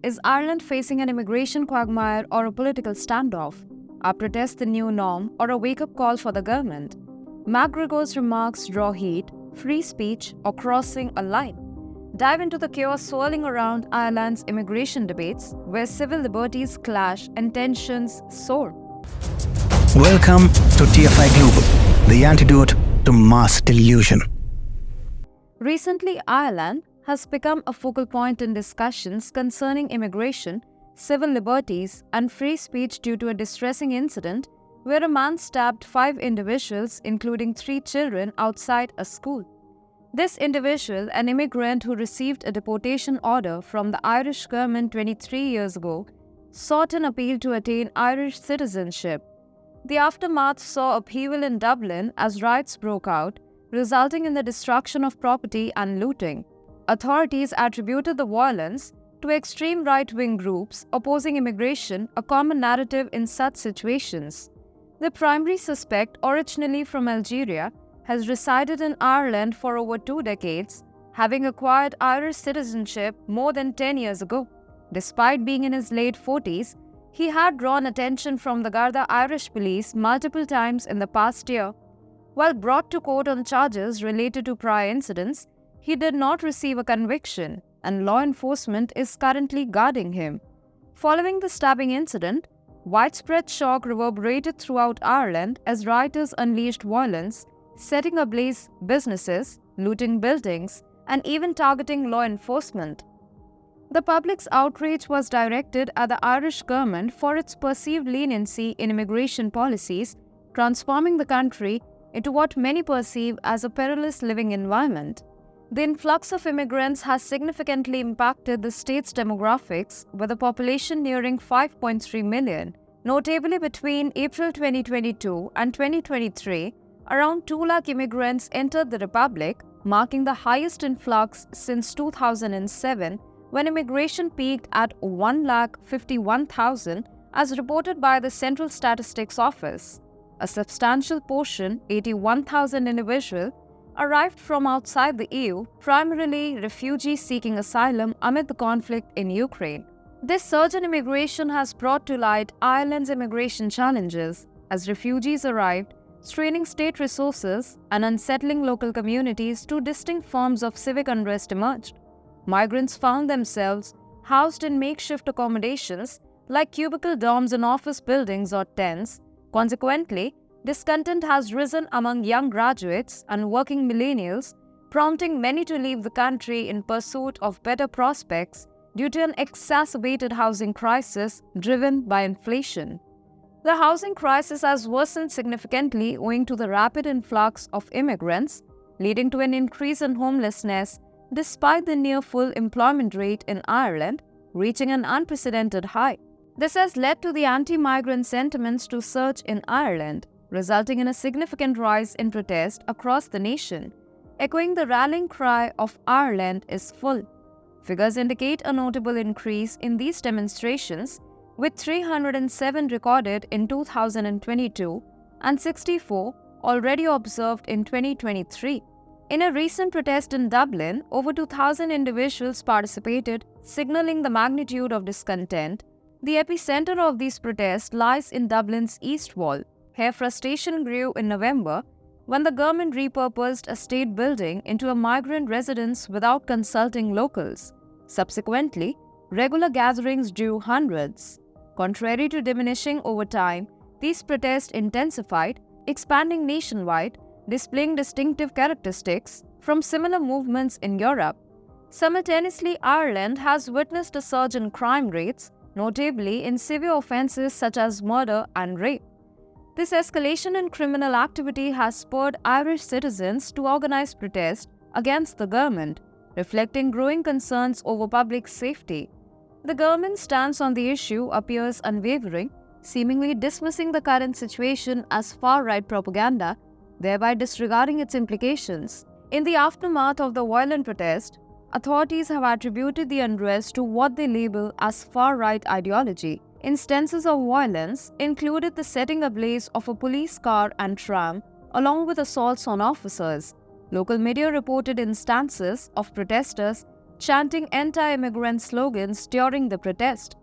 is Ireland facing an immigration quagmire or a political standoff? Are protests the new norm or a wake-up call for the government? McGregor's remarks draw heat, free speech, or crossing a line? Dive into the chaos swirling around Ireland's immigration debates, where civil liberties clash and tensions soar. Welcome to TFI Global, the antidote to mass delusion. Recently, Ireland has become a focal point in discussions concerning immigration, civil liberties, and free speech due to a distressing incident where a man stabbed 5 individuals, including 3 children, outside a school. This individual, an immigrant who received a deportation order from the Irish government 23 years ago, sought an appeal to attain Irish citizenship. The aftermath saw upheaval in Dublin as riots broke out, resulting in the destruction of property and looting. Authorities attributed the violence to extreme right-wing groups opposing immigration, a common narrative in such situations. The primary suspect, originally from Algeria, has resided in Ireland for over 2 decades, having acquired Irish citizenship more than 10 years ago. Despite being in his late 40s, he had drawn attention from the Garda Irish police multiple times in the past year. While brought to court on charges related to prior incidents, he did not receive a conviction, and law enforcement is currently guarding him. Following the stabbing incident, widespread shock reverberated throughout Ireland as rioters unleashed violence, setting ablaze businesses, looting buildings, and even targeting law enforcement. The public's outrage was directed at the Irish government for its perceived leniency in immigration policies, transforming the country into what many perceive as a perilous living environment. The influx of immigrants has significantly impacted the state's demographics, with a population nearing 5.3 million. Notably, between April 2022 and 2023, around 2 lakh immigrants entered the Republic, marking the highest influx since 2007, when immigration peaked at 1,51,000, as reported by the Central Statistics Office. A substantial portion, 81,000 individuals, arrived from outside the EU, primarily refugees seeking asylum amid the conflict in Ukraine. This surge in immigration has brought to light Ireland's immigration challenges, as refugees arrived, straining state resources and unsettling local communities. 2 distinct forms of civic unrest emerged. Migrants found themselves housed in makeshift accommodations like cubicle dorms in office buildings or tents. Consequently, discontent has risen among young graduates and working millennials, prompting many to leave the country in pursuit of better prospects due to an exacerbated housing crisis driven by inflation. The housing crisis has worsened significantly owing to the rapid influx of immigrants, leading to an increase in homelessness despite the near full employment rate in Ireland reaching an unprecedented high. This has led to the anti-migrant sentiments to surge in Ireland, resulting in a significant rise in protest across the nation. Echoing the rallying cry of "Ireland is full," figures indicate a notable increase in these demonstrations, with 307 recorded in 2022 and 64 already observed in 2023. In a recent protest in Dublin, over 2,000 individuals participated, signaling the magnitude of discontent. The epicenter of these protests lies in Dublin's East Wall. Here, frustration grew in November when the government repurposed a state building into a migrant residence without consulting locals. Subsequently, regular gatherings drew hundreds. Contrary to diminishing over time, these protests intensified, expanding nationwide, displaying distinctive characteristics from similar movements in Europe. Simultaneously, Ireland has witnessed a surge in crime rates, notably in severe offences such as murder and rape. This escalation in criminal activity has spurred Irish citizens to organize protest against the government, reflecting growing concerns over public safety. The government's stance on the issue appears unwavering, seemingly dismissing the current situation as far-right propaganda, thereby disregarding its implications. In the aftermath of the violent protest, authorities have attributed the unrest to what they label as far-right ideology. Instances of violence included the setting ablaze of a police car and tram, along with assaults on officers. Local media reported instances of protesters chanting anti-immigrant slogans during the protest.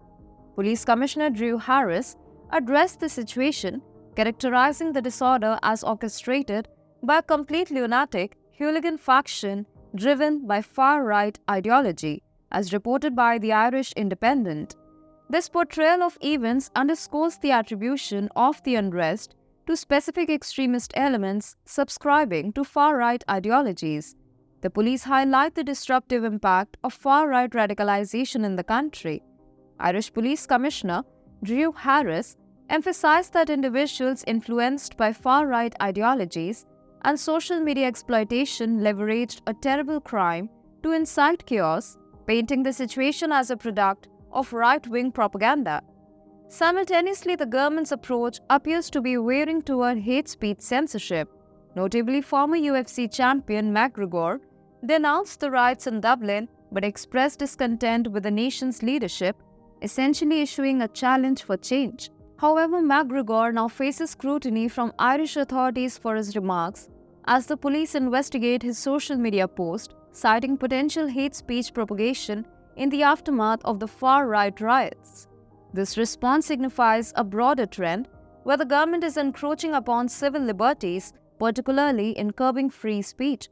Police Commissioner Drew Harris addressed the situation, characterizing the disorder as orchestrated by a complete lunatic, hooligan faction driven by far-right ideology, as reported by the Irish Independent. This portrayal of events underscores the attribution of the unrest to specific extremist elements subscribing to far-right ideologies. The police highlight the disruptive impact of far-right radicalization in the country. Irish Police Commissioner Drew Harris emphasized that individuals influenced by far-right ideologies and social media exploitation leveraged a terrible crime to incite chaos, painting the situation as a product of right-wing propaganda. Simultaneously, the government's approach appears to be veering toward hate speech censorship. Notably, former UFC champion McGregor denounced the riots in Dublin but expressed discontent with the nation's leadership, essentially issuing a challenge for change. However, McGregor now faces scrutiny from Irish authorities for his remarks as the police investigate his social media post, citing potential hate speech propagation in the aftermath of the far-right riots. This response signifies a broader trend where the government is encroaching upon civil liberties, particularly in curbing free speech.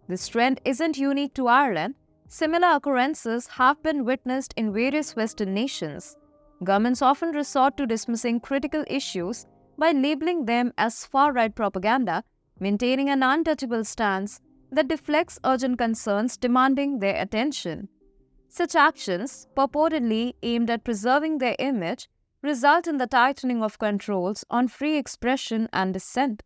This trend isn't unique to Ireland. Similar occurrences have been witnessed in various Western nations. Governments often resort to dismissing critical issues by labeling them as far-right propaganda, maintaining an untouchable stance that deflects urgent concerns demanding their attention. Such actions, purportedly aimed at preserving their image, result in the tightening of controls on free expression and dissent.